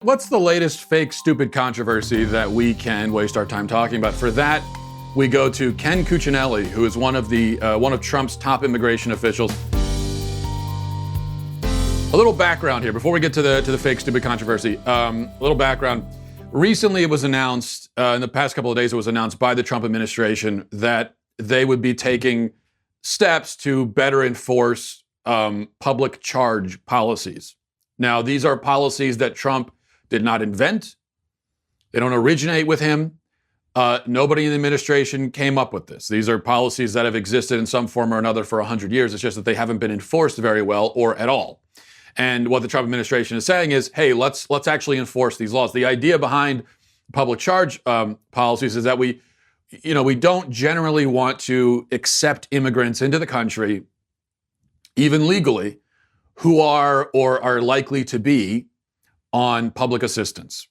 What's the latest fake, stupid controversy that we can waste our time talking about? For that, we go to Ken Cuccinelli, who is one of Trump's top immigration officials. A little background here before we get to the fake, stupid controversy. A little background. Recently, it was announced in the past couple of days. It was announced by the Trump administration that they would be taking steps to better enforce public charge policies. Now, these are policies that Trump did not invent. They don't originate with him. Nobody in the administration came up with this. These are policies that have existed in some form or another for 100 years. It's just that they haven't been enforced very well or at all. And what the Trump administration is saying is, hey, let's actually enforce these laws. The idea behind public charge policies is that we don't generally want to accept immigrants into the country, even legally, who are or are likely to be on public assistance.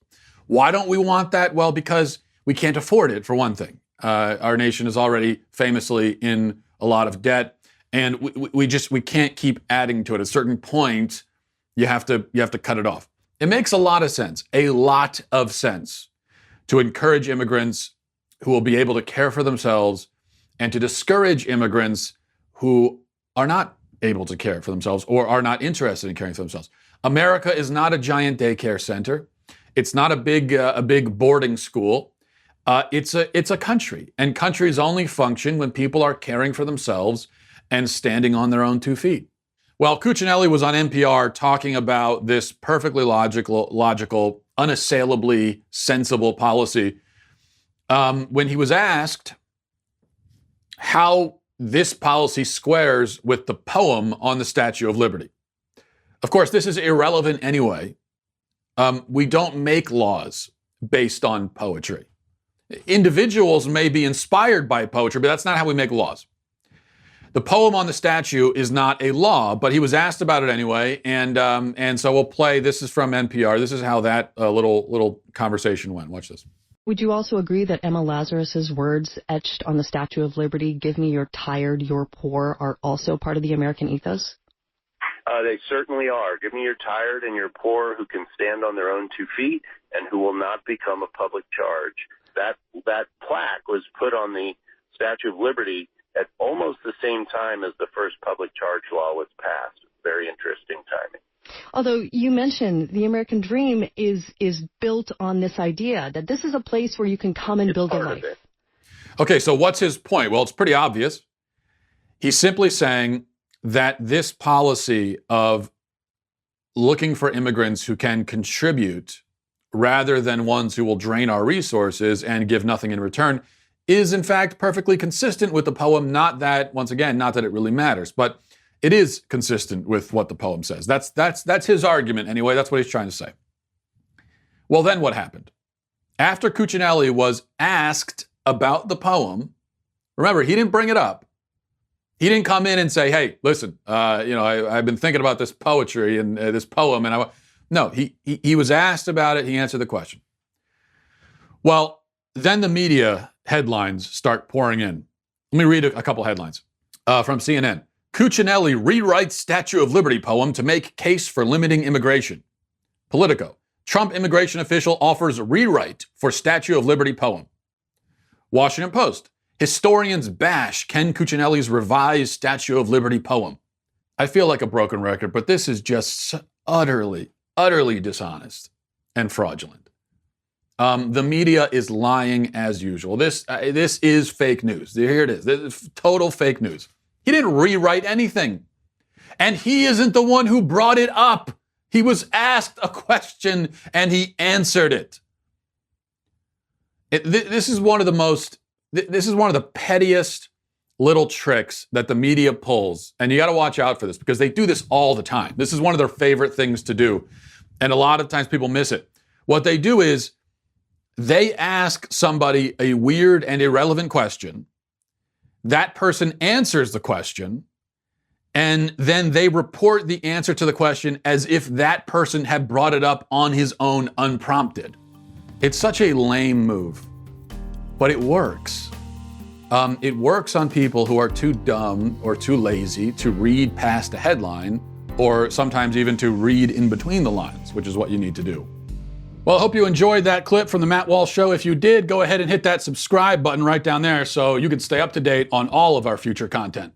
Why don't we want that? Well, because we can't afford it, for one thing. Our nation is already famously in a lot of debt, and we can't keep adding to it. At a certain point, you have to cut it off. It makes a lot of sense, to encourage immigrants who will be able to care for themselves and to discourage immigrants who are not able to care for themselves or are not interested in caring for themselves. America is not a giant daycare center. It's not a big boarding school. It's a country, and countries only function when people are caring for themselves and standing on their own 2 feet. Well, Cuccinelli was on NPR talking about this perfectly logical, unassailably sensible policy when he was asked how this policy squares with the poem on the Statue of Liberty. Of course, this is irrelevant anyway. We don't make laws based on poetry. Individuals may be inspired by poetry, but that's not how we make laws. The poem on the statue is not a law, but he was asked about it anyway, and so we'll play. This is from NPR. This is how that little conversation went. Watch this. Would you also agree that Emma Lazarus's words etched on the Statue of Liberty, "Give me your tired, your poor," are also part of the American ethos? They certainly are. Give me your tired and your poor who can stand on their own 2 feet and who will not become a public charge. That plaque was put on the Statue of Liberty at almost the same time as the first public charge law was passed. Very interesting timing. Although you mentioned the American dream is built on this idea that this is a place where you can come and build a life. Okay, so what's his point? Well, it's pretty obvious. He's simply saying that this policy of looking for immigrants who can contribute rather than ones who will drain our resources and give nothing in return is in fact perfectly consistent with the poem. Not that it really matters, but it is consistent with what the poem says. That's his argument anyway. That's what he's trying to say. Well, then what happened? After Cuccinelli was asked about the poem, remember, he didn't bring it up. He didn't come in and say, hey, listen, I've been thinking about this poetry and this poem. No, he was asked about it. He answered the question. Well, then the media headlines start pouring in. Let me read a couple headlines from CNN. Cuccinelli rewrites Statue of Liberty poem to make case for limiting immigration. Politico. Trump immigration official offers rewrite for Statue of Liberty poem. Washington Post. Historians bash Ken Cuccinelli's revised Statue of Liberty poem. I feel like a broken record, but this is just utterly dishonest and fraudulent. The media is lying as usual. This is fake news. Here it is. This is total fake news. He didn't rewrite anything. And he isn't the one who brought it up. He was asked a question and he answered it. This is one of the pettiest little tricks that the media pulls. And you got to watch out for this because they do this all the time. This is one of their favorite things to do. And a lot of times people miss it. What they do is they ask somebody a weird and irrelevant question. That person answers the question, and then they report the answer to the question as if that person had brought it up on his own unprompted. It's such a lame move, but it works. It works on people who are too dumb or too lazy to read past a headline, or sometimes even to read in between the lines, which is what you need to do. Well, I hope you enjoyed that clip from the Matt Walsh Show. If you did, go ahead and hit that subscribe button right down there so you can stay up to date on all of our future content.